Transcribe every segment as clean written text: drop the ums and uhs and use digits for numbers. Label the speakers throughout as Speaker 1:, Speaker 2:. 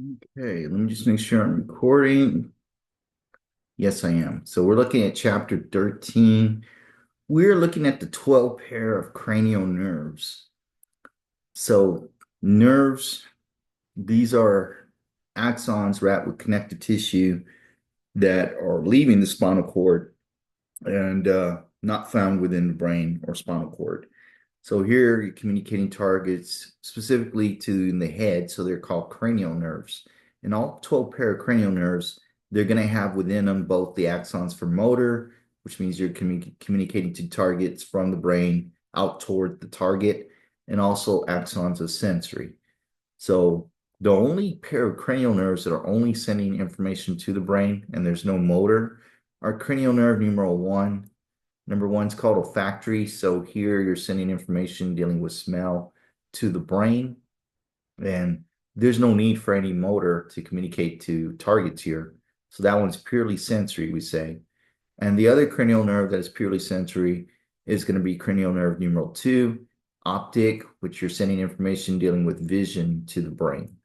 Speaker 1: Okay, let me just make sure I'm recording. Yes, I am. So we're looking at chapter 13. We're looking at the 12 pair of cranial nerves. So nerves, these are axons wrapped with connective tissue that are leaving the spinal cord and not found within the brain or spinal cord. So here you're communicating targets specifically to in the head, so they're called cranial nerves. And all 12 pair of cranial nerves, they're going to have within them both the axons for motor, which means you're communicating to targets from the brain out toward the target, and also axons of sensory. So the only pair of cranial nerves that are only sending information to the brain and there's no motor are cranial nerve numeral one. Number one's called olfactory. So here you're sending information dealing with smell to the brain, and there's no need for any motor to communicate to targets here. So that one's purely sensory, we say. And the other cranial nerve that is purely sensory is going to be cranial nerve numeral two, optic, which you're sending information dealing with vision to the brain.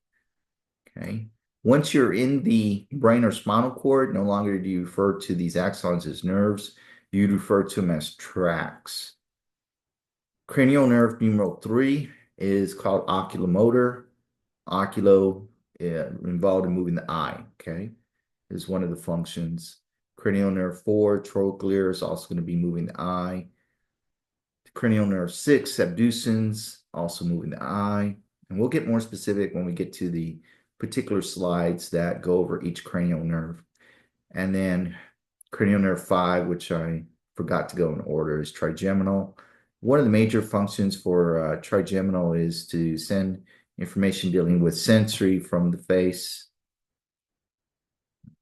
Speaker 1: Okay. Once you're in the brain or spinal cord, no longer do you refer to these axons as nerves, you'd refer to them as tracts. Cranial nerve numeral three is called oculomotor. Oculo, involved in moving the eye, okay, is one of the functions. Cranial nerve four, trochlear, is also going to be moving the eye. Cranial nerve six, subducens, also moving the eye. And we'll get more specific when we get to the particular slides that go over each cranial nerve. And then cranial nerve five, which I forgot to go in order, is trigeminal. One of the major functions for trigeminal is to send information dealing with sensory from the face.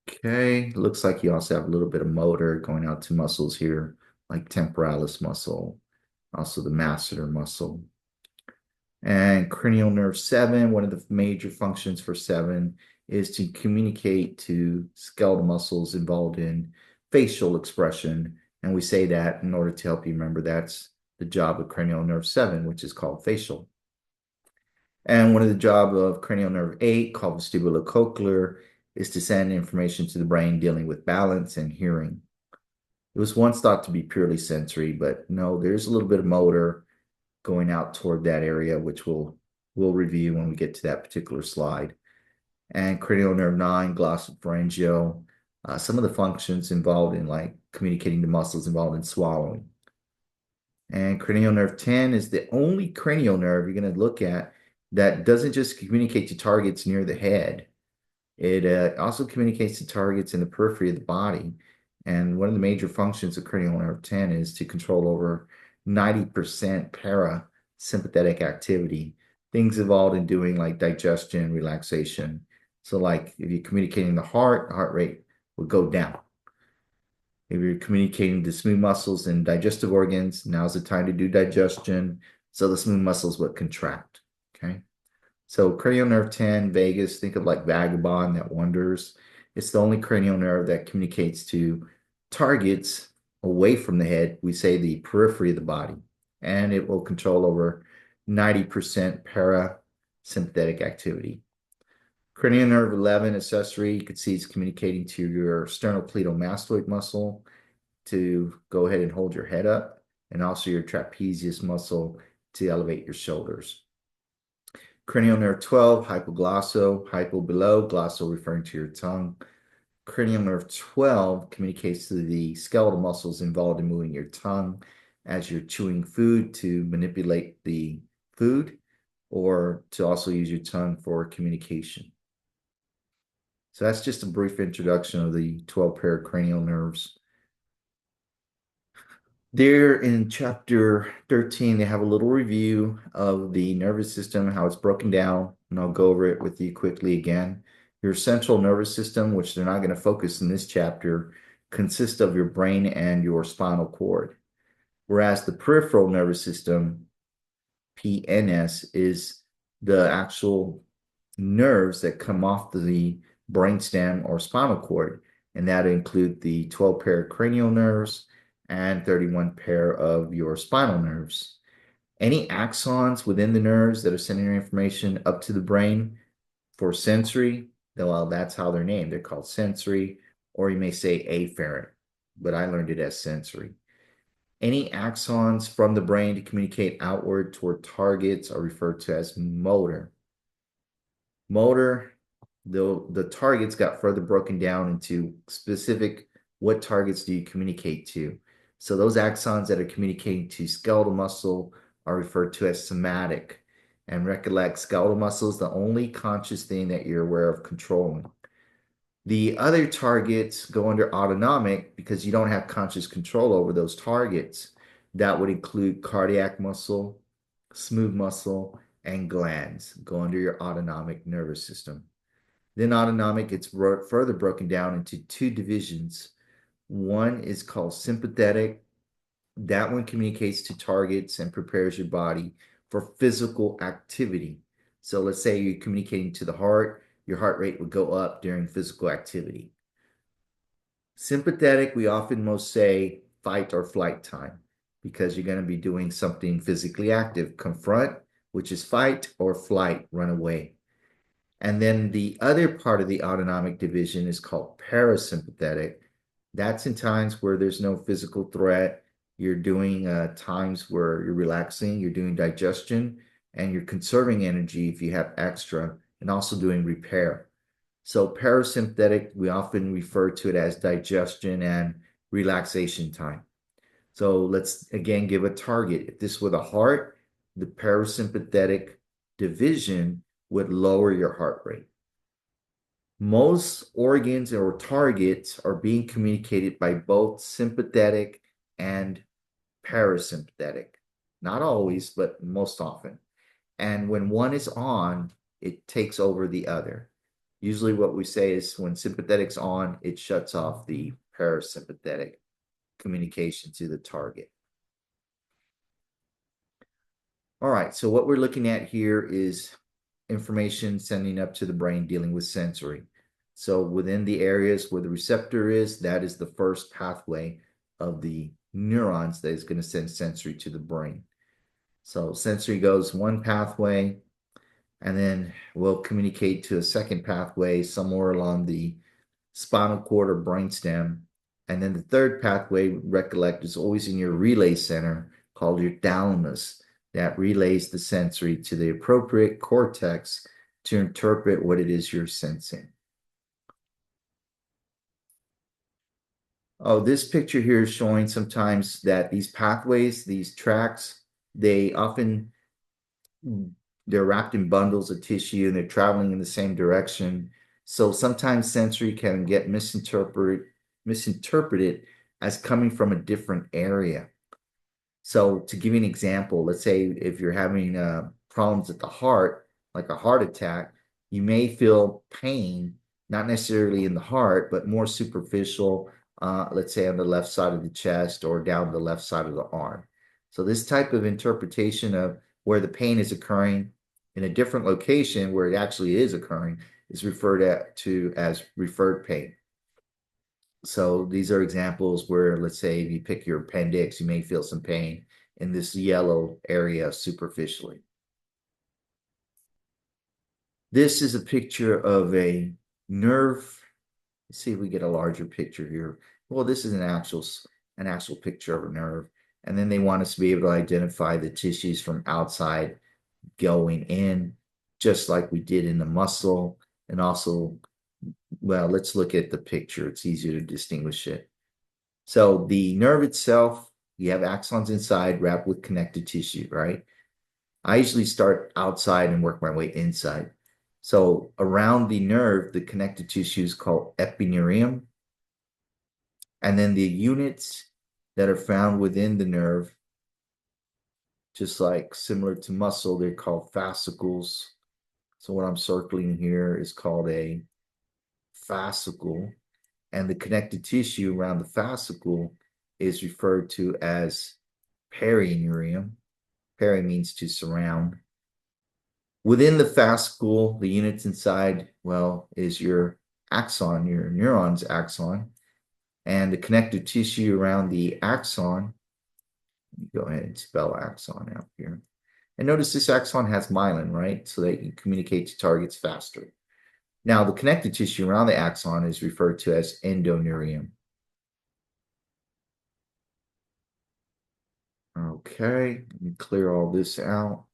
Speaker 1: Okay, looks like you also have a little bit of motor going out to muscles here, like temporalis muscle, also the masseter muscle. And cranial nerve seven, one of the major functions for seven is to communicate to skeletal muscles involved in facial expression. And we say that in order to help you remember that's the job of cranial nerve seven, which is called facial. And one of the job of cranial nerve eight, called vestibulocochlear, is to send information to the brain dealing with balance and hearing. It was once thought to be purely sensory, but no, there's a little bit of motor going out toward that area, which we'll review when we get to that particular slide. And cranial nerve 9, glossopharyngeal, some of the functions involved in like communicating to muscles involved in swallowing. And cranial nerve 10 is the only cranial nerve you're going to look at that doesn't just communicate to targets near the head. It also communicates to targets in the periphery of the body. And one of the major functions of cranial nerve 10 is to control over 90% parasympathetic activity, things involved in doing like digestion, relaxation. So, like if you're communicating the heart rate would go down. If you're communicating to smooth muscles and digestive organs, now's the time to do digestion. So the smooth muscles would contract. Okay. So cranial nerve 10, vagus, think of like vagabond that wanders. It's the only cranial nerve that communicates to targets away from the head. We say the periphery of the body, and it will control over 90% parasympathetic activity. Cranial nerve 11, accessory, you can see it's communicating to your sternocleidomastoid muscle to go ahead and hold your head up, and also your trapezius muscle to elevate your shoulders. Cranial nerve 12, hypoglosso, hypo below, glosso referring to your tongue. Cranial nerve 12 communicates to the skeletal muscles involved in moving your tongue as you're chewing food to manipulate the food or to also use your tongue for communication. So that's just a brief introduction of the 12 pair of cranial nerves. There in chapter 13, they have a little review of the nervous system, how it's broken down, and I'll go over it with you quickly again. Your central nervous system, which they're not going to focus in this chapter, consists of your brain and your spinal cord. Whereas the peripheral nervous system, PNS, is the actual nerves that come off the brainstem or spinal cord, and that include the 12 pair of cranial nerves and 31 pair of your spinal nerves. Any axons within the nerves that are sending your information up to the brain For sensory, well, that's how they're named. They're called sensory, or you may say afferent, but I learned it as sensory. Any axons from the brain to communicate outward toward targets are referred to as motor. Motor, the targets got further broken down into specific what targets do you communicate to. So those axons that are communicating to skeletal muscle are referred to as somatic. And recollect, skeletal muscle is the only conscious thing that you're aware of controlling. The other targets go under autonomic because you don't have conscious control over those targets. That would include cardiac muscle, smooth muscle, and glands go under your autonomic nervous system. Then autonomic gets further broken down into two divisions. One is called sympathetic. That one communicates to targets and prepares your body for physical activity. So let's say you're communicating to the heart, your heart rate would go up during physical activity. Sympathetic, we often most say fight or flight time because you're going to be doing something physically active. Confront, which is fight, or flight, run away. And then the other part of the autonomic division is called parasympathetic. That's in times where there's no physical threat. You're doing times where you're relaxing, you're doing digestion, and you're conserving energy if you have extra, and also doing repair. So parasympathetic, we often refer to it as digestion and relaxation time. So let's again give a target. If this were the heart, the parasympathetic division would lower your heart rate. Most organs or targets are being communicated by both sympathetic and parasympathetic. Not always, but most often. And when one is on, it takes over the other. Usually what we say is when sympathetic's on, it shuts off the parasympathetic communication to the target. All right, so what we're looking at here is information sending up to the brain dealing with sensory. So within the areas where the receptor is, that is the first pathway of the neurons that is going to send sensory to the brain. So sensory goes one pathway, and then we'll communicate to a second pathway somewhere along the spinal cord or brainstem. And then the third pathway, recollect, is always in your relay center called your thalamus that relays the sensory to the appropriate cortex to interpret what it is you're sensing. Oh, this picture here is showing sometimes that these pathways, these tracks, they often they're wrapped in bundles of tissue and they're traveling in the same direction. So sometimes sensory can get misinterpreted as coming from a different area. So to give you an example, let's say if you're having problems at the heart, like a heart attack, you may feel pain, not necessarily in the heart, but more superficial, let's say on the left side of the chest or down the left side of the arm. So this type of interpretation of where the pain is occurring in a different location where it actually is occurring is referred to as referred pain. So these are examples where, let's say, if you pick your appendix, you may feel some pain in this yellow area superficially. This is a picture of a nerve. Let's see if we get a larger picture here. Well, this is an actual picture of a nerve. And then they want us to be able to identify the tissues from outside going in, just like we did in the muscle. And also, well, let's look at the picture. It's easier to distinguish it. So the nerve itself, you have axons inside wrapped with connective tissue, right? I usually start outside and work my way inside. So around the nerve, the connective tissue is called epineurium. And then the units that are found within the nerve, just like similar to muscle, they're called fascicles. So what I'm circling here is called a fascicle. And the connective tissue around the fascicle is referred to as perineurium. Peri means to surround. Within the fascicle, the units inside, well, is your axon, your neuron's axon, and the connective tissue around the axon. Go ahead and spell axon out here. And notice this axon has myelin, right? So that you can communicate to targets faster. Now, the connective tissue around the axon is referred to as endoneurium. Okay, let me clear all this out.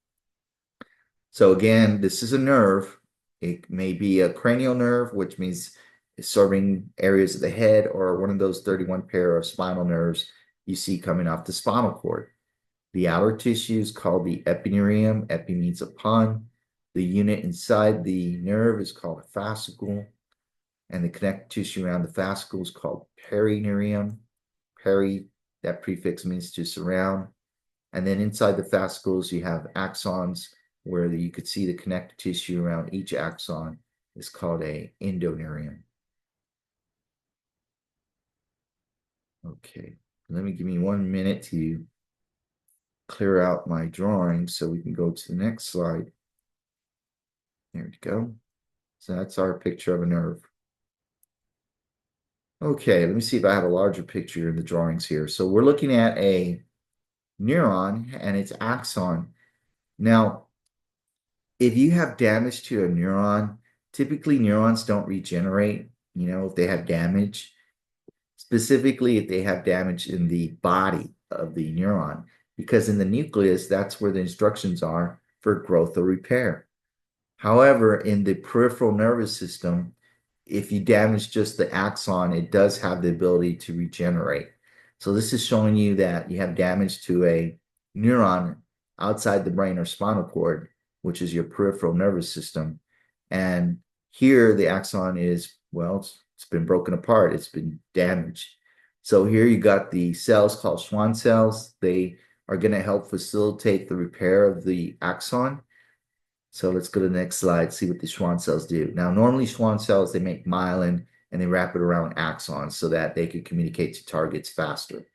Speaker 1: So again, this is a nerve. It may be a cranial nerve, which means it's serving areas of the head, or one of those 31 pair of spinal nerves you see coming off the spinal cord. The outer tissue is called the epineurium. Epi means upon. The unit inside the nerve is called a fascicle, and the connective tissue around the fascicle is called perineurium. Peri, that prefix means to surround. And then inside the fascicles, you have axons where you could see the connective tissue around each axon is called a endoneurium. Okay, let me give me 1 minute to clear out my drawing so we can go to the next slide. There we go. So that's our picture of a nerve. Okay, let me see if I have a larger picture in the drawings here. So we're looking at a neuron and its axon. Now, if you have damage to a neuron, typically neurons don't regenerate, if they have damage, specifically if they have damage in the body of the neuron, because in the nucleus, that's where the instructions are for growth or repair. However, in the peripheral nervous system, if you damage just the axon, it does have the ability to regenerate. So this is showing you that you have damage to a neuron outside the brain or spinal cord, which is your peripheral nervous system. And here the axon is, well, it's been broken apart, it's been damaged. So here you got the cells called Schwann cells. They are going to help facilitate the repair of the axon. So let's go to the next slide, see what the Schwann cells do. Now, normally Schwann cells, they make myelin and they wrap it around axons so that they can communicate to targets faster.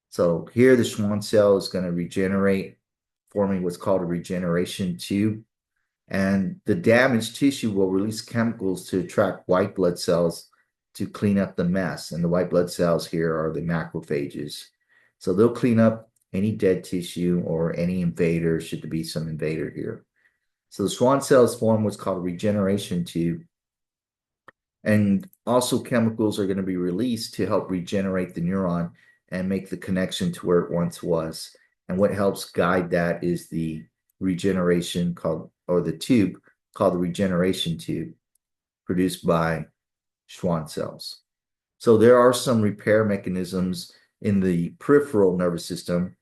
Speaker 1: So here the Schwann cell is going to regenerate, forming what's called a regeneration tube. And the damaged tissue will release chemicals to attract white blood cells to clean up the mess. And the white blood cells here are the macrophages. So they'll clean up any dead tissue or any invader, should there be some invader here. So the Schwann cells form what's called a regeneration tube. And also chemicals are going to be released to help regenerate the neuron and make the connection to where it once was. And what helps guide that is the regeneration called, or the tube called the regeneration tube, produced by Schwann cells. So there are some repair mechanisms in the peripheral nervous system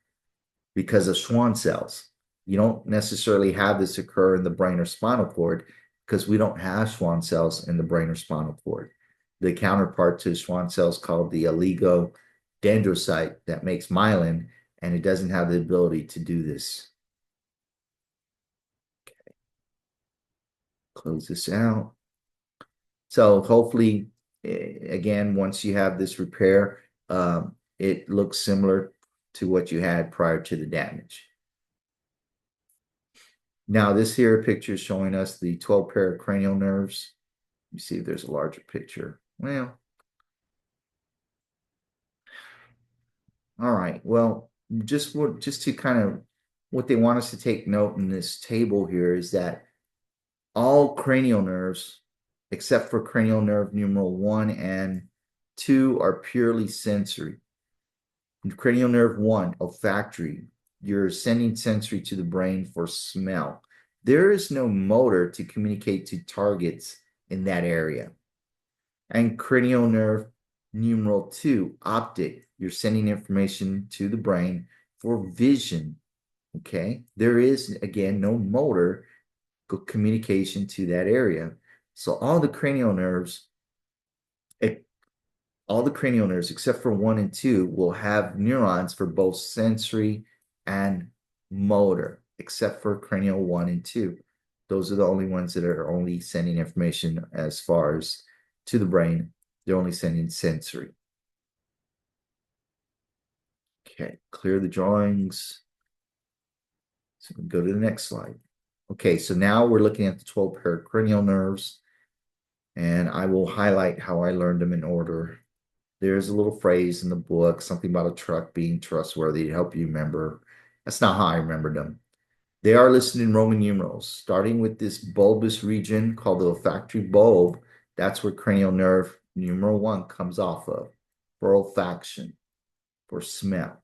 Speaker 1: because of Schwann cells. You don't necessarily have this occur in the brain or spinal cord because we don't have Schwann cells in the brain or spinal cord. The counterpart to Schwann cells called the oligodendrocyte that makes myelin, and it doesn't have the ability to do this. Okay. Close this out. So hopefully, again, once you have this repair, it looks similar to what you had prior to the damage. Now, this here picture is showing us the 12 pair of cranial nerves. You see if there's a larger picture. Well, all right. Well, just to kind of what they want us to take note in this table here is that all cranial nerves, except for cranial nerve numeral 1 and 2, are purely sensory. Cranial nerve 1, olfactory, you're sending sensory to the brain for smell. There is no motor to communicate to targets in that area. And cranial nerve numeral 2, optic, you're sending information to the brain for vision. Okay, there is, again, no motor communication to that area. So all the cranial nerves except for 1 and 2 will have neurons for both sensory and motor, except for cranial 1 and 2. Those are the only ones that are only sending information as far as to the brain. They're only sending sensory. Okay, clear the drawings. So we can go to the next slide. Okay, so now we're looking at the 12 pericranial nerves, and I will highlight how I learned them in order. There's a little phrase in the book, something about a truck being trustworthy to help you remember. That's not how I remembered them. They are listed in Roman numerals, starting with this bulbous region called the olfactory bulb. That's where cranial nerve numeral 1 comes off of for olfaction, for smell.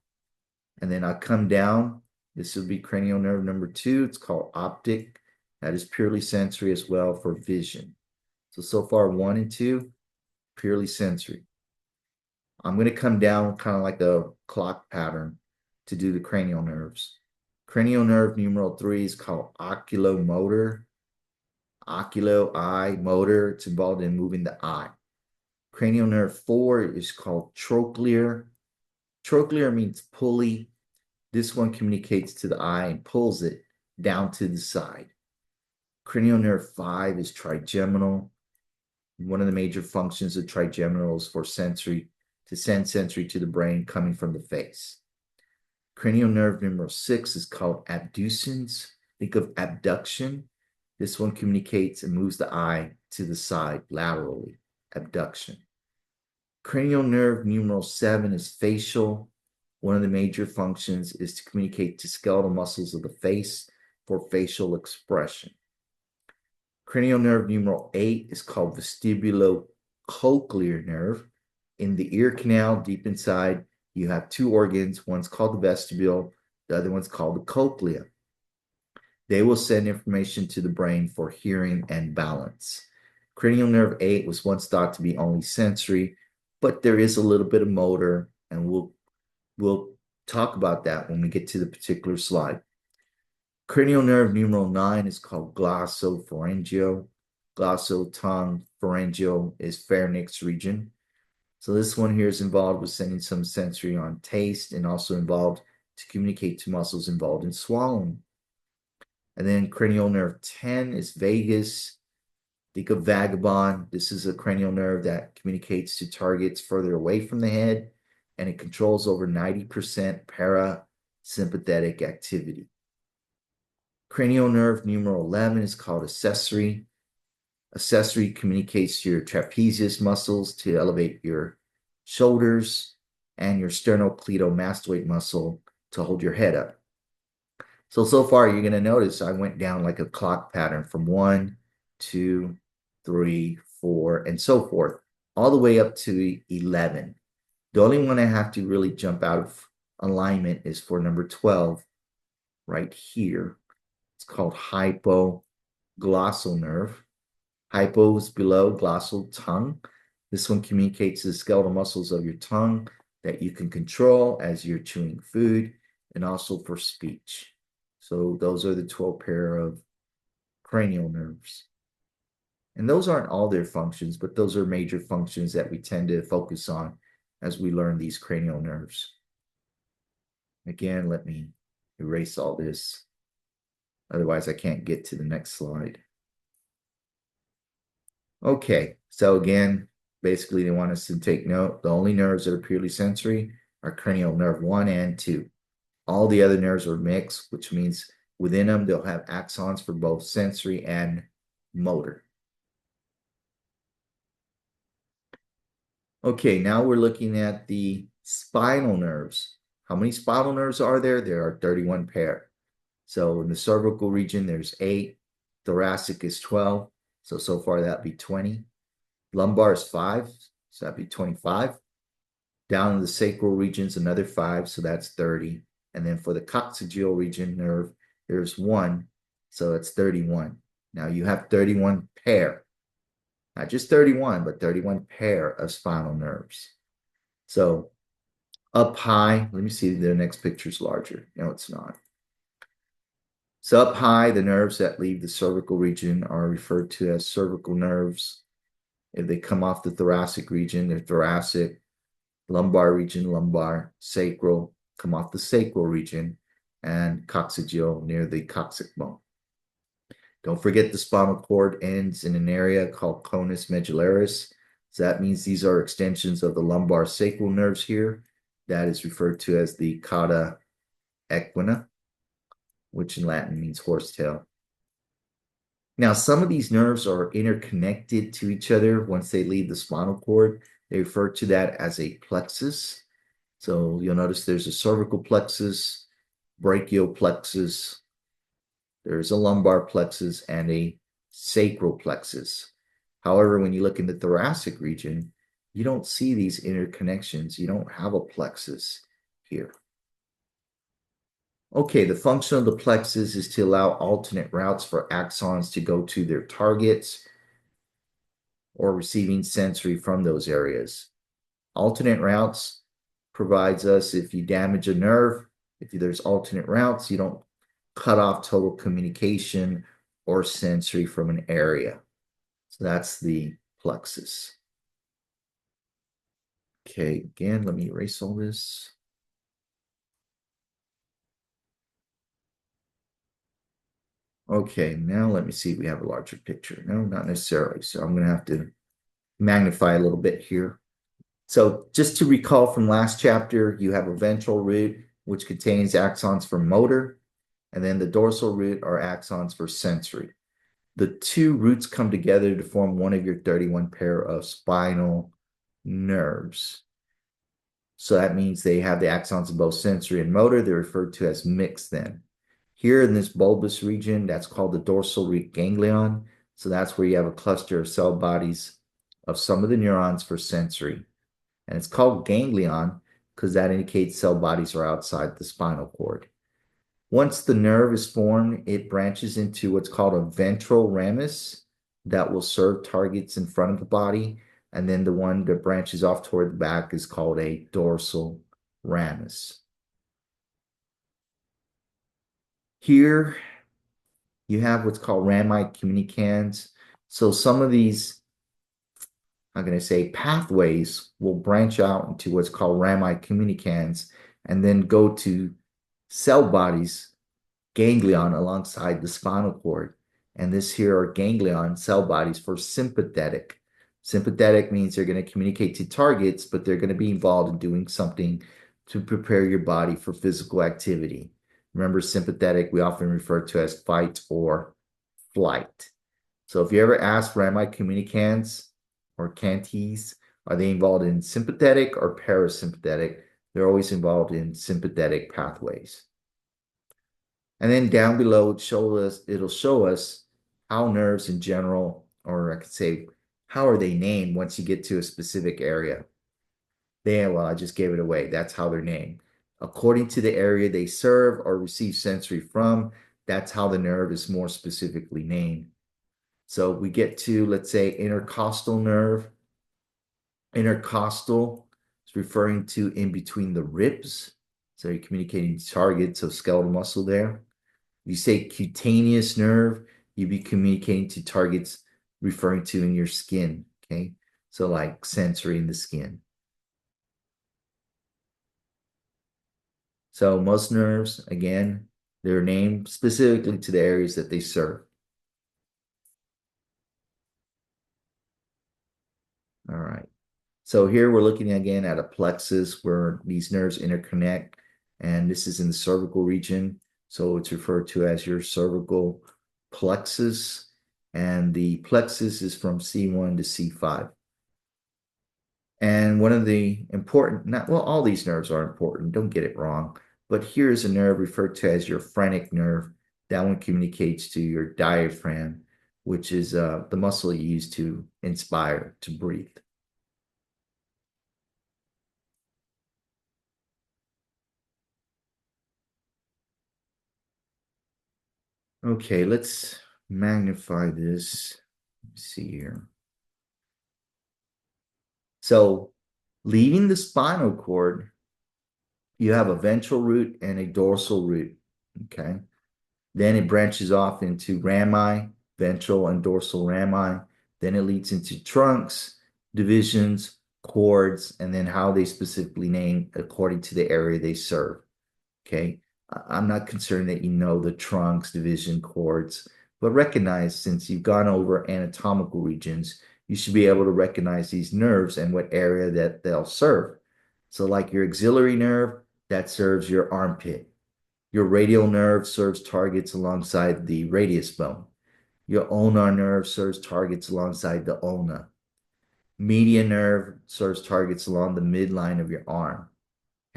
Speaker 1: And then I come down. This would be cranial nerve number 2. It's called optic. That is purely sensory as well for vision. So far, 1 and 2, purely sensory. I'm going to come down kind of like a clock pattern to do the cranial nerves. Cranial nerve numeral 3 is called oculomotor. Oculo, eye, motor. It's involved in moving the eye. Cranial nerve 4 is called trochlear. Trochlear means pulley. This one communicates to the eye and pulls it down to the side. Cranial nerve 5 is trigeminal. One of the major functions of trigeminal is for sensory, to send sensory to the brain coming from the face. Cranial nerve number 6 is called abducens. Think of abduction. This one communicates and moves the eye to the side laterally, abduction. Cranial nerve numeral 7 is facial. One of the major functions is to communicate to skeletal muscles of the face for facial expression. Cranial nerve numeral 8 is called vestibulocochlear nerve. In the ear canal, deep inside, you have two organs. One's called the vestibule, the other one's called the cochlea. They will send information to the brain for hearing and balance. Cranial nerve 8 was once thought to be only sensory, but there is a little bit of motor, and we'll talk about that when we get to the particular slide. Cranial nerve numeral 9 is called glossopharyngeal. Glosso, tongue, pharyngeal is pharynx region. So this one here is involved with sending some sensory on taste and also involved to communicate to muscles involved in swallowing. And then cranial nerve 10 is vagus. Think of vagabond. This is a cranial nerve that communicates to targets further away from the head, and it controls over 90% parasympathetic activity. Cranial nerve numeral 11 is called accessory. Accessory communicates to your trapezius muscles to elevate your shoulders and your sternocleidomastoid muscle to hold your head up. So far, you're going to notice I went down like a clock pattern from 1, 2, 3, 4, and so forth, all the way up to 11. The only one I have to really jump out of alignment is for number 12, right here. It's called hypoglossal nerve. Hypo is below, glossal, tongue. This one communicates to the skeletal muscles of your tongue that you can control as you're chewing food and also for speech. So those are the 12 pair of cranial nerves. And those aren't all their functions, but those are major functions that we tend to focus on as we learn these cranial nerves. Again, let me erase all this. Otherwise, I can't get to the next slide. Okay, so again, basically they want us to take note. The only nerves that are purely sensory are cranial nerve 1 and 2. All the other nerves are mixed, which means within them they'll have axons for both sensory and motor. Okay, now we're looking at the spinal nerves. How many spinal nerves are there? There are 31 pair. So in the cervical region, there's 8. Thoracic is 12. So far that'd be 20. Lumbar is 5. So that'd be 25. Down in the sacral regions, another 5. So that's 30. And then for the coccygeal region nerve, there's 1. So that's 31. Now you have 31 pair. Not just 31, but 31 pair of spinal nerves. So up high, let me see if the next picture's larger. No, it's not. So up high, the nerves that leave the cervical region are referred to as cervical nerves. If they come off the thoracic region, they're thoracic. Lumbar region, lumbar. Sacral, come off the sacral region. And coccygeal, near the coccyx bone. Don't forget the spinal cord ends in an area called conus medullaris. So that means these are extensions of the lumbar sacral nerves here. That is referred to as the cauda equina, which in Latin means horsetail. Now, some of these nerves are interconnected to each other once they leave the spinal cord. They refer to that as a plexus. So you'll notice there's a cervical plexus, brachial plexus, There's a lumbar plexus and a sacral plexus. However, when you look in the thoracic region, you don't see these interconnections. You don't have a plexus here. Okay, the function of the plexus is to allow alternate routes for axons to go to their targets or receiving sensory from those areas. Alternate routes provides us if you damage a nerve, if there's alternate routes, you don't cut off total communication or sensory from an area. So that's the plexus. Okay, again, let me erase all this. Okay, now let me see if we have a larger picture. No, not necessarily. So I'm going to have to magnify a little bit here. So just to recall from last chapter, you have a ventral root, which contains axons for motor, and then the dorsal root are axons for sensory. The two roots come together to form one of your 31 pair of spinal nerves. So that means they have the axons of both sensory and motor. They're referred to as mixed then. Here in this bulbous region, that's called the dorsal root ganglion. So that's where you have a cluster of cell bodies of some of the neurons for sensory. And it's called ganglion because that indicates cell bodies are outside the spinal cord. Once the nerve is formed, it branches into what's called a ventral ramus that will serve targets in front of the body. And then the one that branches off toward the back is called a dorsal ramus. Here you have what's called rami communicans. So some of these, I'm going to say, pathways will branch out into what's called rami communicans and then go to cell bodies, ganglion alongside the spinal cord. And this here are ganglion cell bodies for sympathetic. Sympathetic means they're going to communicate to targets, but they're going to be involved in doing something to prepare your body for physical activity. Remember, sympathetic we often refer to as fight or flight. So if you ever ask rami communicans or cantes, are they involved in sympathetic or parasympathetic? They're always involved in sympathetic pathways. And then down below, it'll show us how nerves in general, or I could say, how are they named once you get to a specific area. Well, I just gave it away. That's how they're named. According to the area they serve or receive sensory from, that's how the nerve is more specifically named. So we get to, let's say, intercostal nerve. Intercostal is referring to in between the ribs. So you're communicating to targets of skeletal muscle there. You say cutaneous nerve, you'd be communicating to targets referring to in your skin, okay? So like sensory in the skin. So most nerves, again, they're named specifically to the areas that they serve. All right. So here we're looking again at a plexus where these nerves interconnect, and this is in the cervical region. So it's referred to as your cervical plexus, and the plexus is from C1 to C5. And one of the important, not well, all these nerves are important, don't get it wrong, but here's a nerve referred to as your phrenic nerve. That one communicates to your diaphragm, which is the muscle you use to inspire, to breathe. Okay, let's magnify this. Let me see here. So, leaving the spinal cord, you have a ventral root and a dorsal root. Okay. Then it branches off into rami, ventral and dorsal rami. Then it leads into trunks, divisions, cords, and then how they specifically name according to the area they serve. Okay. I'm not concerned that you know the trunks, division, cords, but recognize since you've gone over anatomical regions, you should be able to recognize these nerves and what area that they'll serve. So, like your axillary nerve, that serves your armpit. Your radial nerve serves targets alongside the radius bone. Your ulnar nerve serves targets alongside the ulna. Median nerve serves targets along the midline of your arm.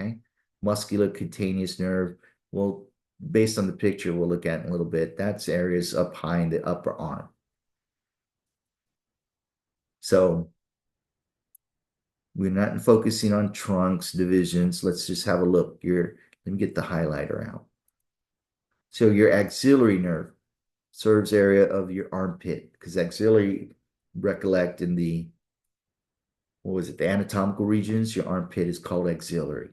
Speaker 1: Okay. Musculocutaneous nerve will based on the picture we'll look at in a little bit, that's areas up high in the upper arm. So we're not focusing on trunks, divisions. Let's just have a look. Let me get the highlighter out. So your axillary nerve serves area of your armpit because axillary, recollect in the, what was it, the anatomical regions, your armpit is called axillary.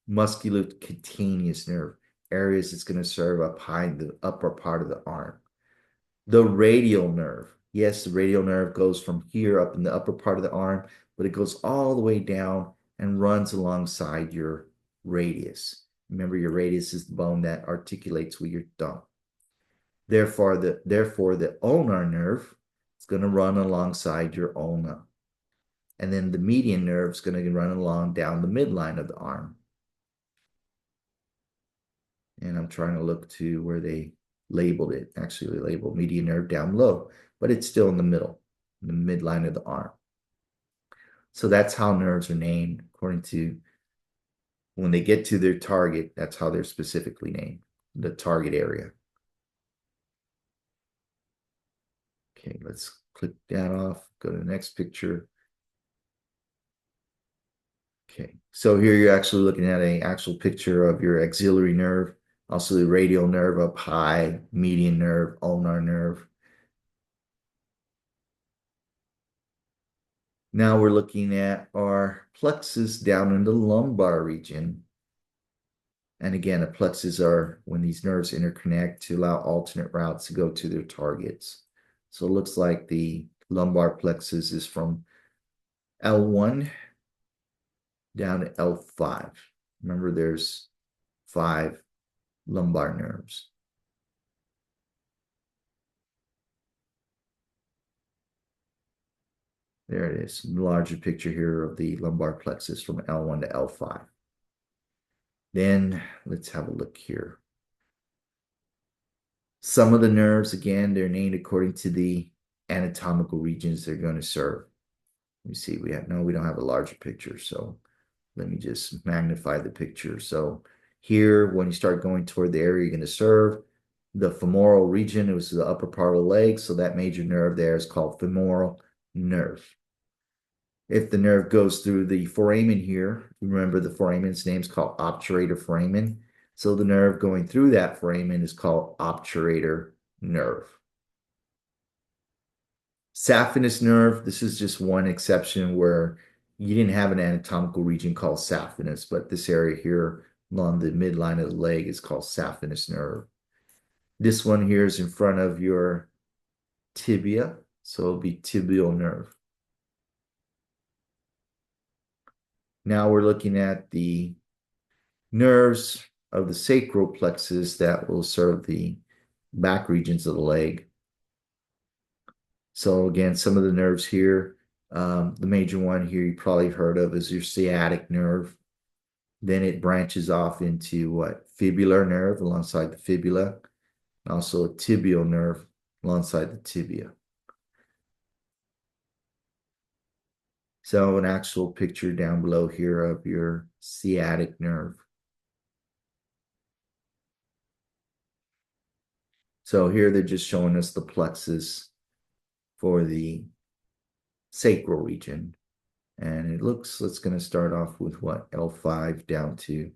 Speaker 1: Musculocutaneous nerve, areas it's going to serve up high in the upper part of the arm. The radial nerve, yes, the radial nerve goes from here up in the upper part of the arm, but it goes all the way down and runs alongside your radius. Remember, your radius is the bone that articulates with your thumb. Therefore, the ulnar nerve is going to run alongside your ulna. And then the median nerve is going to run along down the midline of the arm. And I'm trying to look to where they labeled it. Actually, they labeled median nerve down low, but it's still in the middle, in the midline of the arm. So that's how nerves are named according to when they get to their target, that's how they're specifically named, the target area. Okay, let's click that off, go to the next picture. Okay, so here you're actually looking at an actual picture of your axillary nerve, also the radial nerve up high, median nerve, ulnar nerve. Now we're looking at our plexus down in the lumbar region. And again, the plexus are when these nerves interconnect to allow alternate routes to go to their targets. So it looks like the lumbar plexus is from L1 down to L5. Remember, there's 5 lumbar nerves. There it is, larger picture here of the lumbar plexus from L1 to L5. Then let's have a look here. Some of the nerves, again, they're named according to the anatomical regions they're going to serve. Let me see, we don't have a larger picture, so let me just magnify the picture. So here, when you start going toward the area you're going to serve, the femoral region, it was the upper part of the leg, so that major nerve there is called femoral nerve. If the nerve goes through the foramen here, remember the foramen's name is called obturator foramen. So the nerve going through that foramen is called obturator nerve. Saphenous nerve, this is just one exception where you didn't have an anatomical region called saphenous, but this area here along the midline of the leg is called saphenous nerve. This one here is in front of your tibia, so it'll be tibial nerve. Now we're looking at the nerves of the sacral plexus that will serve the back regions of the leg. So again, some of the nerves here, the major one here you probably heard of is your sciatic nerve. Then it branches off into what? Fibular nerve alongside the fibula, and also a tibial nerve alongside the tibia. So an actual picture down below here of your sciatic nerve. So here they're just showing us the plexus for the sacral region. And it looks, it's going to start off with what? L5 down to,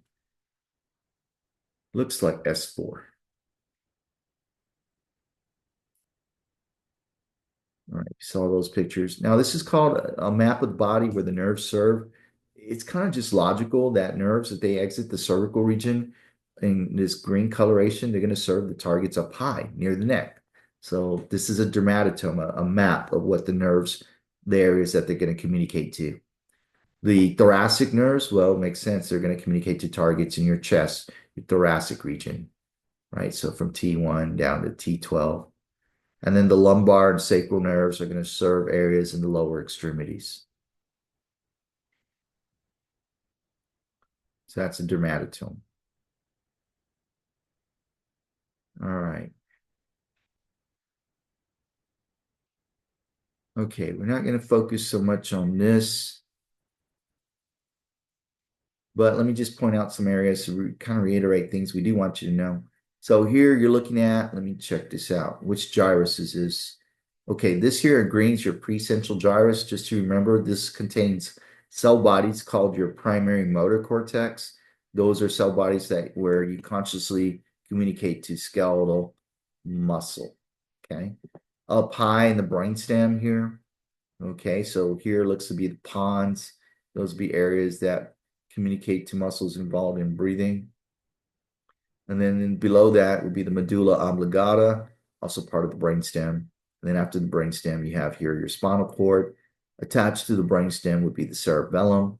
Speaker 1: looks like S4. All right, you saw those pictures. Now, this is called a map of the body where the nerves serve. It's kind of just logical that nerves, if they exit the cervical region in this green coloration, they're going to serve the targets up high near the neck. So this is a dermatome, a map of what the nerves, the areas that they're going to communicate to. The thoracic nerves, well, it makes sense. They're going to communicate to targets in your chest, your thoracic region, right? So from T1 down to T12. And then the lumbar and sacral nerves are going to serve areas in the lower extremities. So that's a dermatome. All right. Okay, we're not going to focus so much on this. But let me just point out some areas to kind of reiterate things we do want you to know. So here you're looking at, let me check this out. Which gyrus is this? Okay, this here in green is your precentral gyrus. Just to remember, this contains cell bodies called your primary motor cortex. Those are cell bodies that where you consciously communicate to skeletal muscle. Okay. Up high in the brainstem here. Okay, so here looks to be the pons. Those would be areas that communicate to muscles involved in breathing. And then below that would be the medulla oblongata, also part of the brainstem. And then after the brainstem, you have here your spinal cord. Attached to the brainstem would be the cerebellum.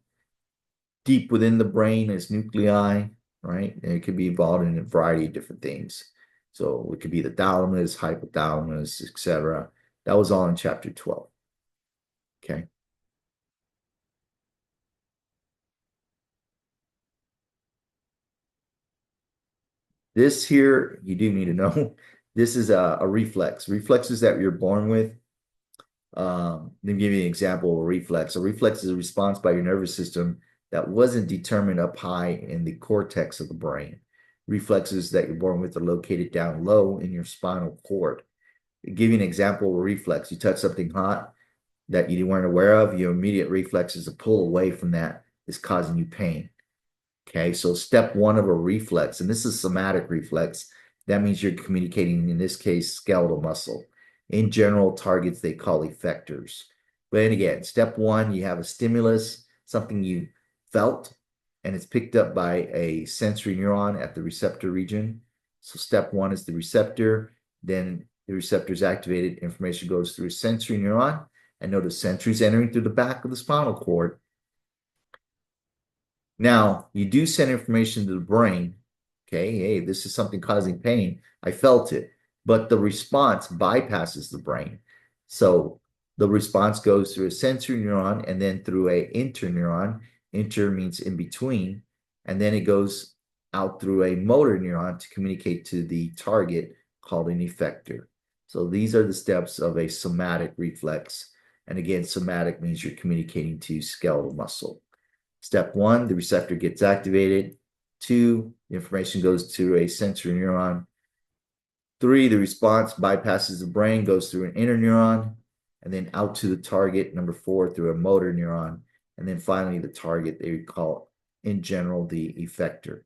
Speaker 1: Deep within the brain is nuclei, right? And it could be involved in a variety of different things. So it could be the thalamus, hypothalamus, etc. That was all in chapter 12. Okay. This here, you do need to know, this is a reflex. Reflexes that you're born with. Let me give you an example of a reflex. A reflex is a response by your nervous system that wasn't determined up high in the cortex of the brain. Reflexes that you're born with are located down low in your spinal cord. To give you an example of a reflex. You touch something hot that you weren't aware of, your immediate reflex is to pull away from that is causing you pain. Okay, so step one of a reflex, and this is somatic reflex. That means you're communicating, in this case, skeletal muscle. In general, targets they call effectors. But again, step one, you have a stimulus, something you felt, and it's picked up by a sensory neuron at the receptor region. So step one is the receptor, then the receptor is activated, information goes through a sensory neuron, and notice sensory is entering through the back of the spinal cord. Now, you do send information to the brain. Okay, hey, this is something causing pain. I felt it, but the response bypasses the brain. So the response goes through a sensory neuron and then through a interneuron. Inter means in between, and then it goes out through a motor neuron to communicate to the target called an effector. So these are the steps of a somatic reflex. And again, somatic means you're communicating to skeletal muscle. Step one, the receptor gets activated. Two, the information goes to a sensory neuron. Three, the response bypasses the brain, goes through an interneuron, and then out to the target. Number four, through a motor neuron. And then finally, the target, they call, in general, the effector.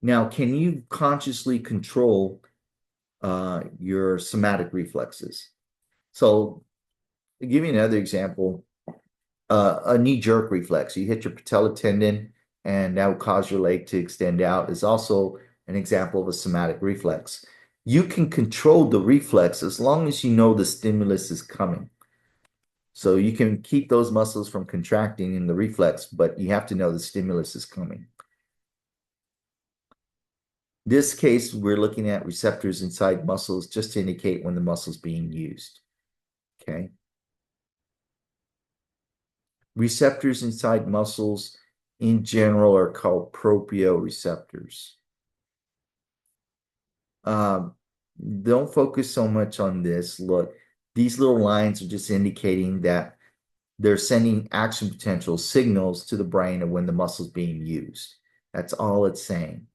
Speaker 1: Now, can you consciously control your somatic reflexes? So, to give you another example, a knee-jerk reflex. You hit your patella tendon, and that will cause your leg to extend out. Is also an example of a somatic reflex. You can control the reflex as long as you know the stimulus is coming. So you can keep those muscles from contracting in the reflex, but you have to know the stimulus is coming. This case, we're looking at receptors inside muscles just to indicate when the muscle's being used. Okay. Receptors inside muscles in general are called proprioceptors. Um, don't focus so much on this. Look, these little lines are just indicating that they're sending action potential signals to the brain of when the muscle's being used. That's all it's saying.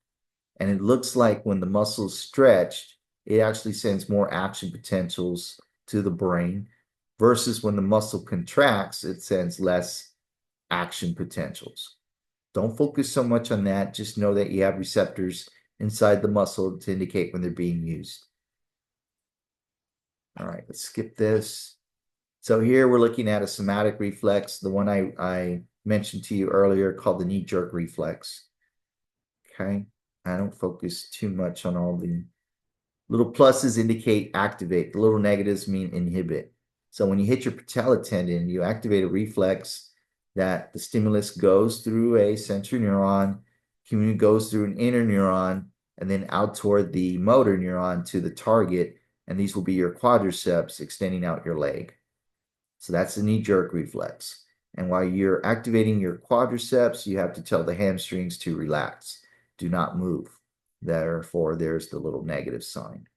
Speaker 1: And it looks like when the muscle's stretched, it actually sends more action potentials to the brain versus when the muscle contracts, it sends less action potentials. Don't focus so much on that. Just know that you have receptors inside the muscle to indicate when they're being used. All right, let's skip this. So here we're looking at a somatic reflex, the one I mentioned to you earlier called the knee-jerk reflex. Okay, I don't focus too much on all the little pluses indicate activate. The little negatives mean inhibit. So when you hit your patella tendon, you activate a reflex that the stimulus goes through a sensory neuron, goes through an interneuron, and then out toward the motor neuron to the target. And these will be your quadriceps extending out your leg. So that's the knee-jerk reflex. And while you're activating your quadriceps, you have to tell the hamstrings to relax. Do not move. Therefore, there's the little negative sign.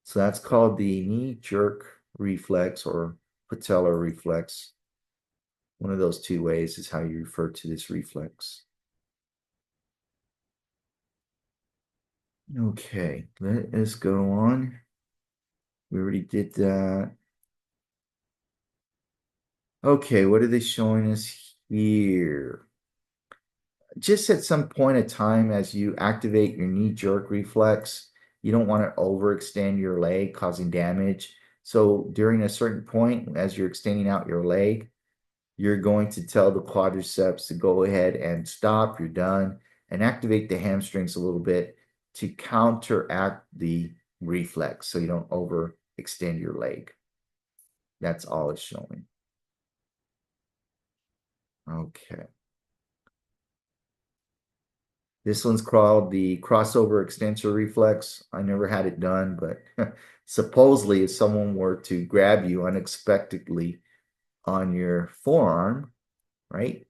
Speaker 1: So that's called the knee-jerk reflex or patellar reflex. One of those two ways is how you refer to this reflex. Okay, let us go on. We already did that. Okay, what are they showing us here? Just at some point of time, as you activate your knee jerk reflex, you don't want to overextend your leg, causing damage. So during a certain point, as you're extending out your leg, you're going to tell the quadriceps to go ahead and stop, you're done, and activate the hamstrings a little bit to counteract the reflex so you don't overextend your leg. That's all it's showing. Okay. This one's called the crossover extensor reflex. I never had it done, but supposedly if someone were to grab you unexpectedly on your forearm, right,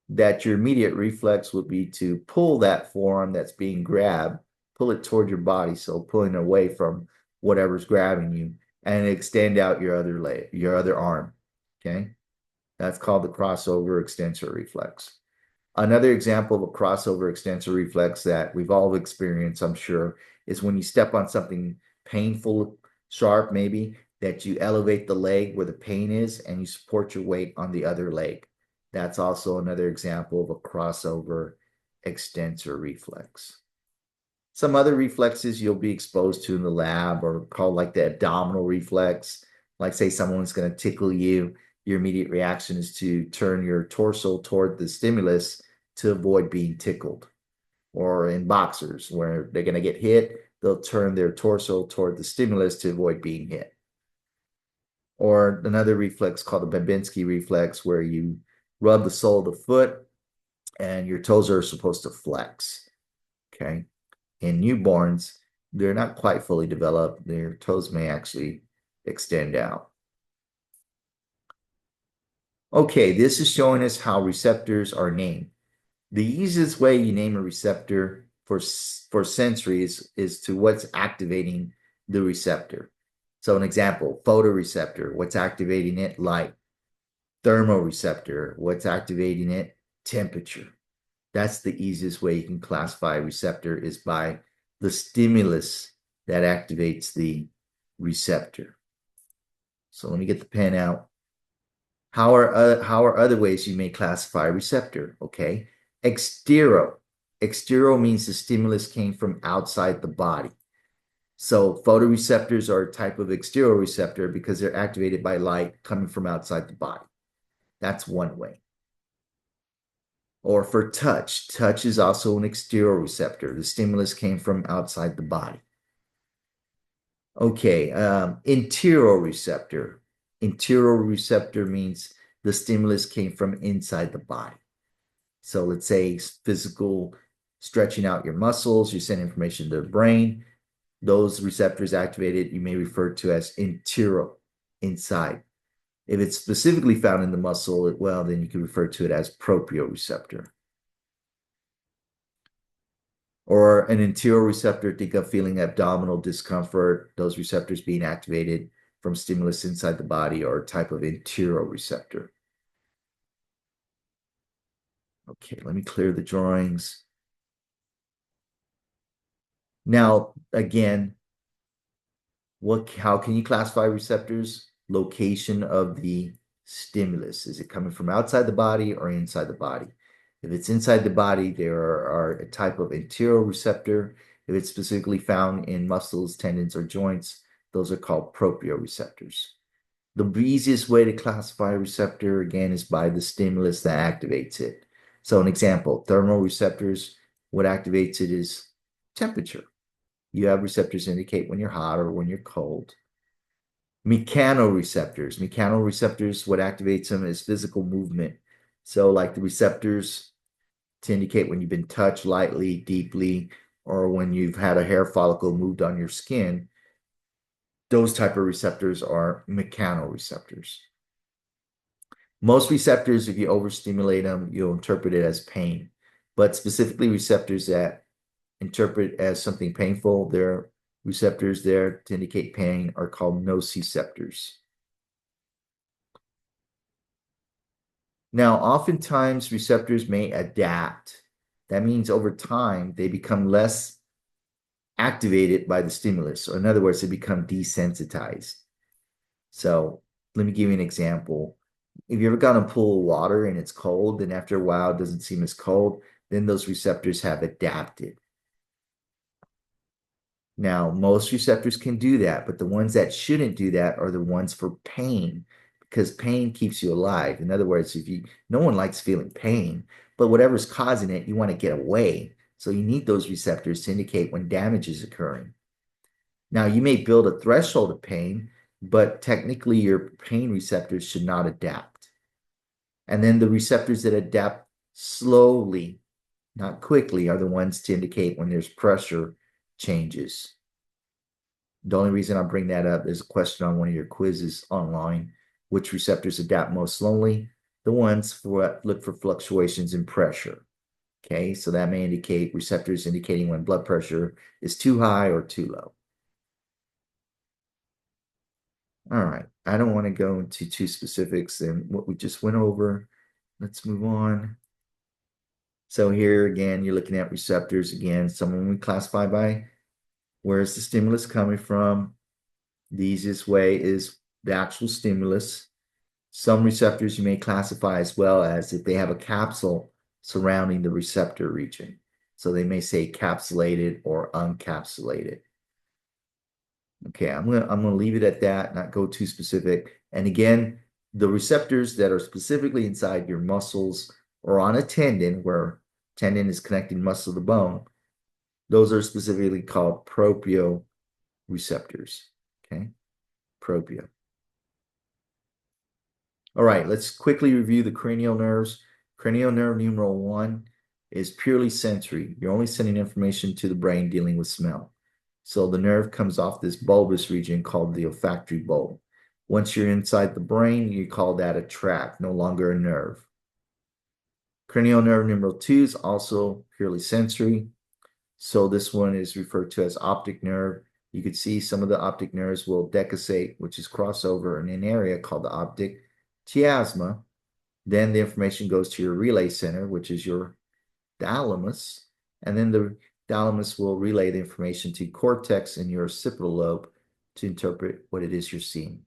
Speaker 1: that your immediate reflex would be to pull that forearm that's being grabbed, pull it toward your body, so pulling away from whatever's grabbing you, and extend out your other leg, your other arm. Okay, that's called the crossover extensor reflex. Another example of a crossover extensor reflex that we've all experienced, I'm sure, is when you step on something painful, sharp, maybe, that you elevate the leg where the pain is and you support your weight on the other leg. That's also another example of a crossover extensor reflex. Some other reflexes you'll be exposed to in the lab are called like the abdominal reflex. Like, say, someone's going to tickle you, your immediate reaction is to turn your torso toward the stimulus to avoid being tickled. Or in boxers, where they're going to get hit, they'll turn their torso toward the stimulus to avoid being hit. Or another reflex called the Babinski reflex, where you rub the sole of the foot and your toes are supposed to flex. Okay. In newborns, they're not quite fully developed. Their toes may actually extend out. Okay, this is showing us how receptors are named. The easiest way you name a receptor for sensory is to what's activating the receptor. So an example, photoreceptor, what's activating it? Light. Thermoreceptor, what's activating it? Temperature. That's the easiest way you can classify a receptor, is by the stimulus that activates the receptor. So let me get the pen out. How are other ways you may classify a receptor? Okay. Extero. Extero means the stimulus came from outside the body. So photoreceptors are a type of exteroreceptor because they're activated by light coming from outside the body. That's one way. Or for touch, touch is also an exteroreceptor. The stimulus came from outside the body. Okay, interoreceptor. Interoreceptor means the stimulus came from inside the body. So let's say physical stretching out your muscles, you send information to the brain. Those receptors activated, you may refer to as intero, inside. If it's specifically found in the muscle, well, then you can refer to it as proprioceptor. Or an interoreceptor, think of feeling abdominal discomfort, those receptors being activated from stimulus inside the body, or a type of interoreceptor. Okay, let me clear the drawings. Now, again, how can you classify receptors? Location of the stimulus. Is it coming from outside the body or inside the body? If it's inside the body, there are a type of interoreceptor. If it's specifically found in muscles, tendons, or joints, those are called proprioceptors. The easiest way to classify a receptor, again, is by the stimulus that activates it. So an example, thermoreceptors, what activates it is temperature. You have receptors indicate when you're hot or when you're cold. Mechanoreceptors. Mechanoreceptors, what activates them is physical movement. So like the receptors to indicate when you've been touched lightly, deeply, or when you've had a hair follicle moved on your skin. Those type of receptors are mechanoreceptors. Most receptors, if you overstimulate them, you'll interpret it as pain. But specifically receptors that interpret as something painful, their receptors there to indicate pain are called nociceptors. Now, oftentimes receptors may adapt. That means over time, they become less activated by the stimulus. Or in other words, they become desensitized. So let me give you an example. If you ever gone to pool of water and it's cold, then after a while it doesn't seem as cold, then those receptors have adapted. Now, most receptors can do that, but the ones that shouldn't do that are the ones for pain, because pain keeps you alive. In other words, if you, no one likes feeling pain, but whatever's causing it, you want to get away. So you need those receptors to indicate when damage is occurring. Now, you may build a threshold of pain, but technically your pain receptors should not adapt. And then the receptors that adapt slowly, not quickly, are the ones to indicate when there's pressure changes. The only reason I bring that up is a question on one of your quizzes online. Which receptors adapt most slowly? The ones for look for fluctuations in pressure. Okay, so that may indicate receptors indicating when blood pressure is too high or too low. All right, I don't want to go into too specifics than what we just went over. Let's move on. So here again, you're looking at receptors again. Some of them we classify by where's the stimulus coming from. The easiest way is the actual stimulus. Some receptors you may classify as well as if they have a capsule surrounding the receptor region. So they may say capsulated or uncapsulated. Okay, I'm gonna leave it at that, not go too specific. And again, the receptors that are specifically inside your muscles or on a tendon, where tendon is connecting muscle to bone, those are specifically called proprioceptors. Okay, proprio. All right, let's quickly review the cranial nerves. Cranial nerve numeral one is purely sensory. You're only sending information to the brain dealing with smell. So the nerve comes off this bulbous region called the olfactory bulb. Once you're inside the brain, you call that a tract, no longer a nerve. Cranial nerve numeral two is also purely sensory. So this one is referred to as optic nerve. You could see some of the optic nerves will decussate, which is crossover in an area called the optic chiasma. Then the information goes to your relay center, which is your thalamus. And then the thalamus will relay the information to cortex in your occipital lobe to interpret what it is you're seeing.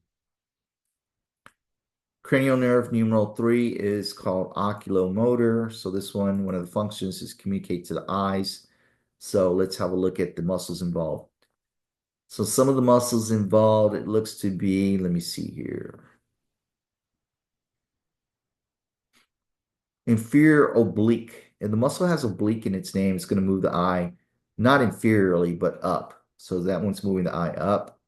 Speaker 1: Cranial nerve numeral three is called oculomotor. So this one of the functions is communicate to the eyes. So let's have a look at the muscles involved. So some of the muscles involved, it looks to be, let me see here. Inferior oblique. And the muscle has oblique in its name. It's going to move the eye, not inferiorly, but up. So that one's moving the eye up.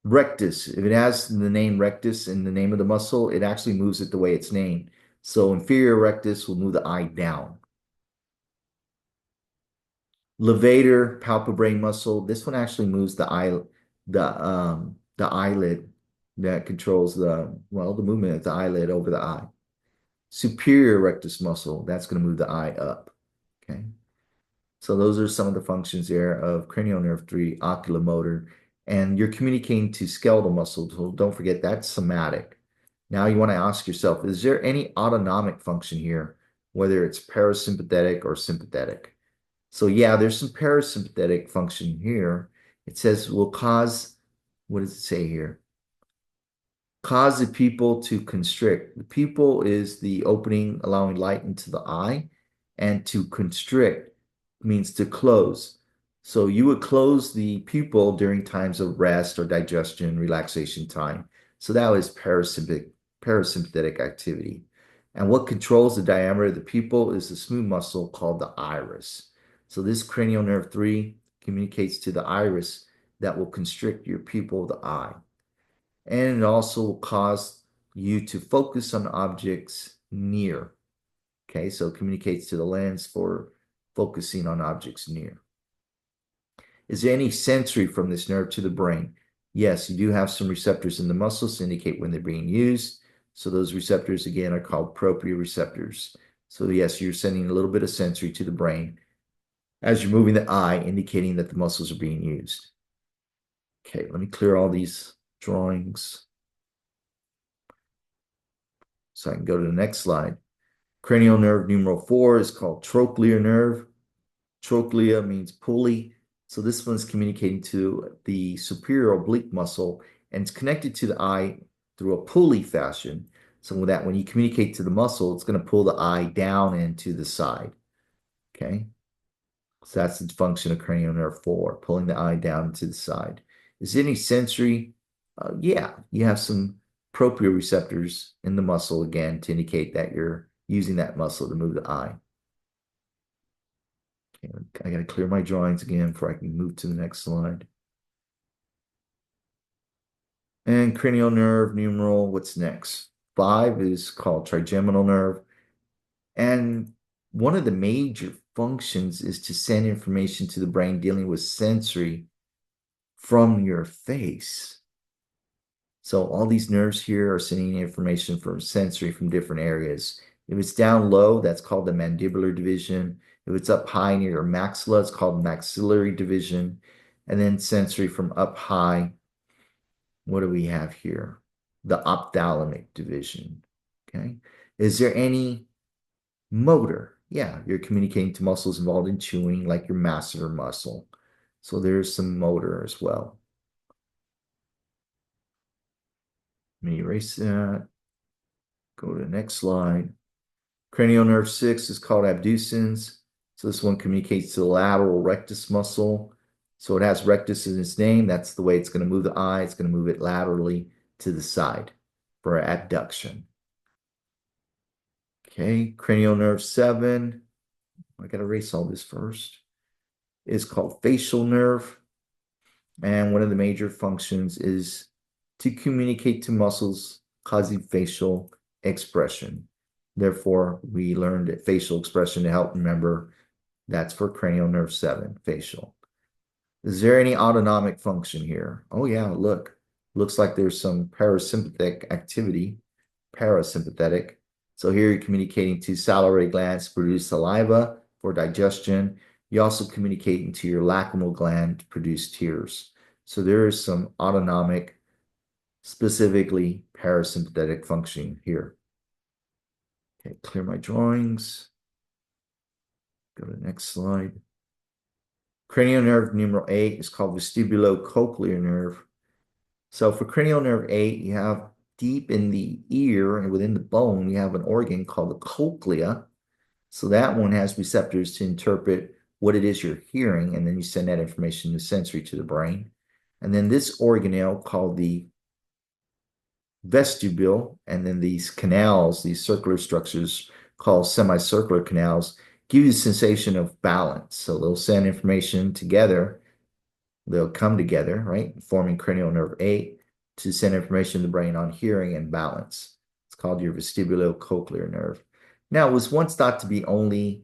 Speaker 1: Rectus. If it has the name rectus in the name of the muscle, it actually moves it the way it's named. So inferior rectus will move the eye down. Levator palpebrae muscle. This one actually moves the eyelid that controls the movement of the eyelid over the eye. Superior rectus muscle, that's going to move the eye up. Okay. So those are some of the functions there of cranial nerve 3, oculomotor, and you're communicating to skeletal muscle. So don't forget that's somatic. Now you want to ask yourself, is there any autonomic function here, whether it's parasympathetic or sympathetic? So yeah, there's some parasympathetic function here. It says will cause, what does it say here? Cause the pupil to constrict. The pupil is the opening allowing light into the eye, and to constrict means to close. So you would close the pupil during times of rest or digestion, relaxation time. So that was parasympathetic activity. And what controls the diameter of the pupil is the smooth muscle called the iris. So this cranial nerve 3 communicates to the iris that will constrict your pupil of the eye. And it also will cause you to focus on objects near. Okay, so it communicates to the lens for focusing on objects near. Is there any sensory from this nerve to the brain? Yes, you do have some receptors in the muscles to indicate when they're being used. So those receptors, again, are called proprioceptors. So yes, you're sending a little bit of sensory to the brain as you're moving the eye, indicating that the muscles are being used. Okay, let me clear all these drawings. So I can go to the next slide. Cranial nerve numeral 4 is called trochlear nerve. Trochlea means pulley. So this one's communicating to the superior oblique muscle, and it's connected to the eye through a pulley fashion. So with that, when you communicate to the muscle, it's going to pull the eye down and to the side. Okay. So that's the function of cranial nerve 4, pulling the eye down to the side. Is there any sensory? Yeah, you have some proprioceptors in the muscle again to indicate that you're using that muscle to move the eye. Okay, I got to clear my drawings again before I can move to the next slide. And cranial nerve numeral, what's next? 5 is called trigeminal nerve. And one of the major functions is to send information to the brain dealing with sensory from your face. So all these nerves here are sending information from sensory from different areas. If it's down low, that's called the mandibular division. If it's up high near your maxilla, it's called maxillary division. And then sensory from up high, what do we have here? The ophthalmic division. Okay. Is there any motor? Yeah, you're communicating to muscles involved in chewing, like your masseter muscle. So there's some motor as well. Let me erase that. Go to the next slide. Cranial nerve 6 is called abducens. So this one communicates to the lateral rectus muscle. So it has rectus in its name. That's the way it's going to move the eye. It's going to move it laterally to the side for abduction. Okay, cranial nerve 7. I got to erase all this first. Is called facial nerve. And one of the major functions is to communicate to muscles causing facial expression. Therefore, we learned that facial expression to help remember that's for cranial nerve 7, facial. Is there any autonomic function here? Oh, yeah, look. Looks like there's some parasympathetic activity, parasympathetic. So here you're communicating to salivary glands to produce saliva for digestion. You're also communicating to your lacrimal gland to produce tears. So there is some autonomic, specifically parasympathetic functioning here. Okay, clear my drawings. Go to the next slide. Cranial nerve numeral 8 is called vestibulocochlear nerve. So for cranial nerve 8, you have deep in the ear and within the bone, you have an organ called the cochlea. So that one has receptors to interpret what it is you're hearing, and then you send that information to sensory to the brain. And then this organelle called the vestibule, and then these canals, these circular structures called semicircular canals, give you a sensation of balance. So they'll send information together. They'll come together, right, forming cranial nerve 8 to send information to the brain on hearing and balance. It's called your vestibulocochlear nerve. Now, it was once thought to be only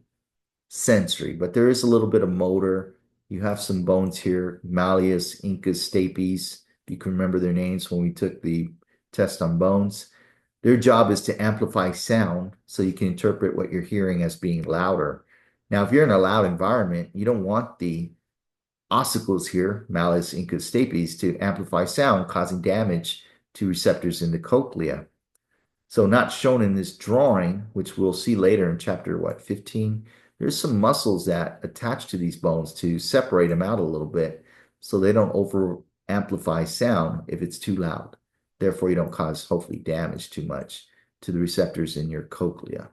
Speaker 1: sensory, but there is a little bit of motor. You have some bones here, malleus, incus, stapes. If you can remember their names when we took the test on bones. Their job is to amplify sound so you can interpret what you're hearing as being louder. Now, if you're in a loud environment, you don't want the ossicles here, malleus, incus, stapes, to amplify sound, causing damage to receptors in the cochlea. So not shown in this drawing, which we'll see later in chapter, 15, there's some muscles that attach to these bones to separate them out a little bit so they don't over amplify sound if it's too loud. Therefore, you don't cause, hopefully, damage too much to the receptors in your cochlea.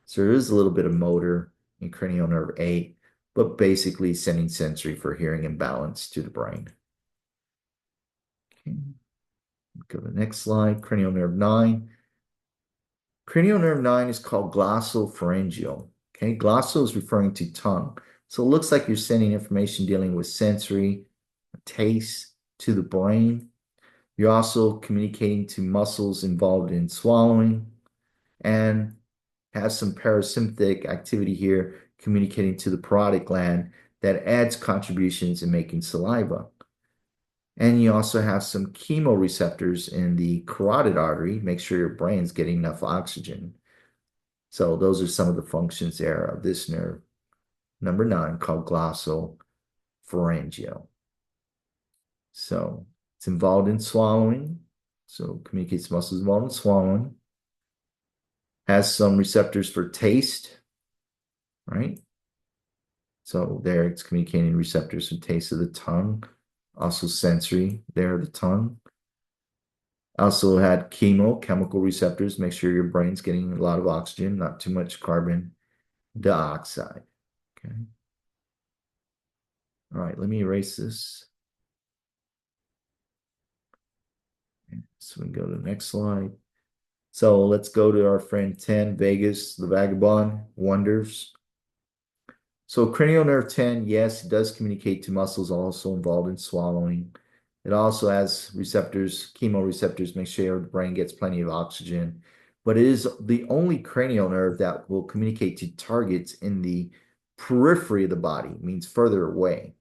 Speaker 1: So there is a little bit of motor in cranial nerve 8, but basically sending sensory for hearing and balance to the brain. Okay. Go to the next slide, cranial nerve 9. Cranial nerve 9 is called glossopharyngeal. Okay, glosso is referring to tongue. So it looks like you're sending information dealing with sensory, taste to the brain. You're also communicating to muscles involved in swallowing and has some parasympathetic activity here, communicating to the parotid gland that adds contributions in making saliva. And you also have some chemoreceptors in the carotid artery, make sure your brain's getting enough oxygen. So those are some of the functions there of this nerve, number 9, called glossopharyngeal. So it's involved in swallowing. So communicates muscles involved in swallowing. Has some receptors for taste, right? So there it's communicating receptors for taste of the tongue. Also sensory there, the tongue. Also had chemical receptors. Make sure your brain's getting a lot of oxygen, not too much carbon dioxide. Okay. All right, let me erase this. So we can go to the next slide. So let's go to our friend 10, Vegas, the vagabond, wonders. So cranial nerve 10, yes, it does communicate to muscles also involved in swallowing. It also has receptors, chemoreceptors, make sure the brain gets plenty of oxygen. But it is the only cranial nerve that will communicate to targets in the periphery of the body, means further away.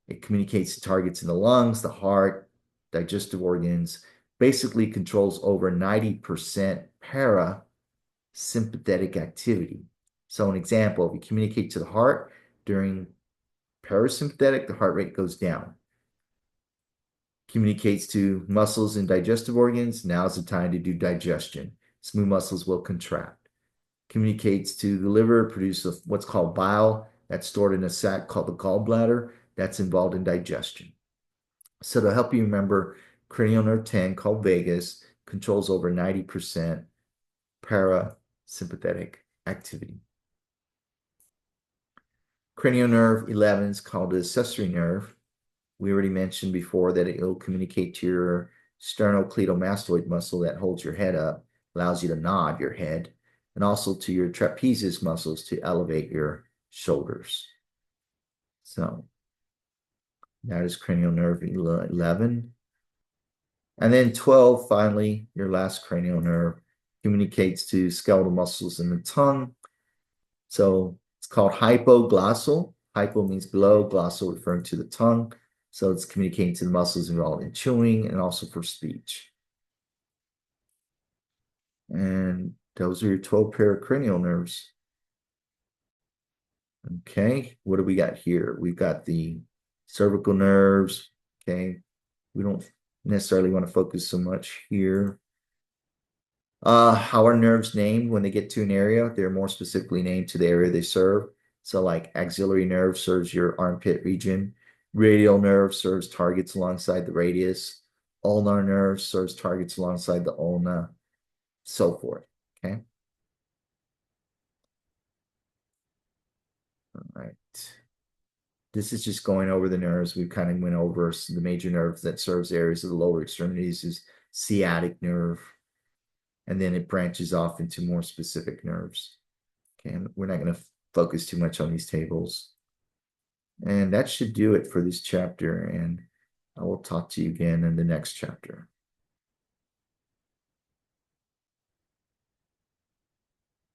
Speaker 1: It communicates to targets in the lungs, the heart, digestive organs, basically controls over 90% parasympathetic activity. So, an example, if you communicate to the heart during parasympathetic, the heart rate goes down. Communicates to muscles and digestive organs, now's the time to do digestion. Smooth muscles will contract. Communicates to the liver, produce what's called bile that's stored in a sac called the gallbladder that's involved in digestion. So to help you remember, cranial nerve 10 called vagus controls over 90% parasympathetic activity. Cranial nerve 11 is called the accessory nerve. We already mentioned before that it will communicate to your sternocleidomastoid muscle that holds your head up, allows you to nod your head, and also to your trapezius muscles to elevate your shoulders. So that is cranial nerve 11. And then 12, finally, your last cranial nerve communicates to skeletal muscles in the tongue. So it's called hypoglossal. Hypo means below, glossal referring to the tongue. So it's communicating to the muscles involved in chewing and also for speech. And those are your 12 pericranial nerves. Okay, what do we got here? We've got the cervical nerves. Okay, we don't necessarily want to focus so much here. How are nerves named when they get to an area? They're more specifically named to the area they serve. So, like axillary nerve serves your armpit region, radial nerve serves targets alongside the radius, ulnar nerve serves targets alongside the ulna, so forth. Okay. All right. This is just going over the nerves. We kind of went over the major nerve that serves areas of the lower extremities is sciatic nerve, and then it branches off into more specific nerves. Okay, and we're not going to focus too much on these tables. And that should do it for this chapter. And I will talk to you again in the next chapter.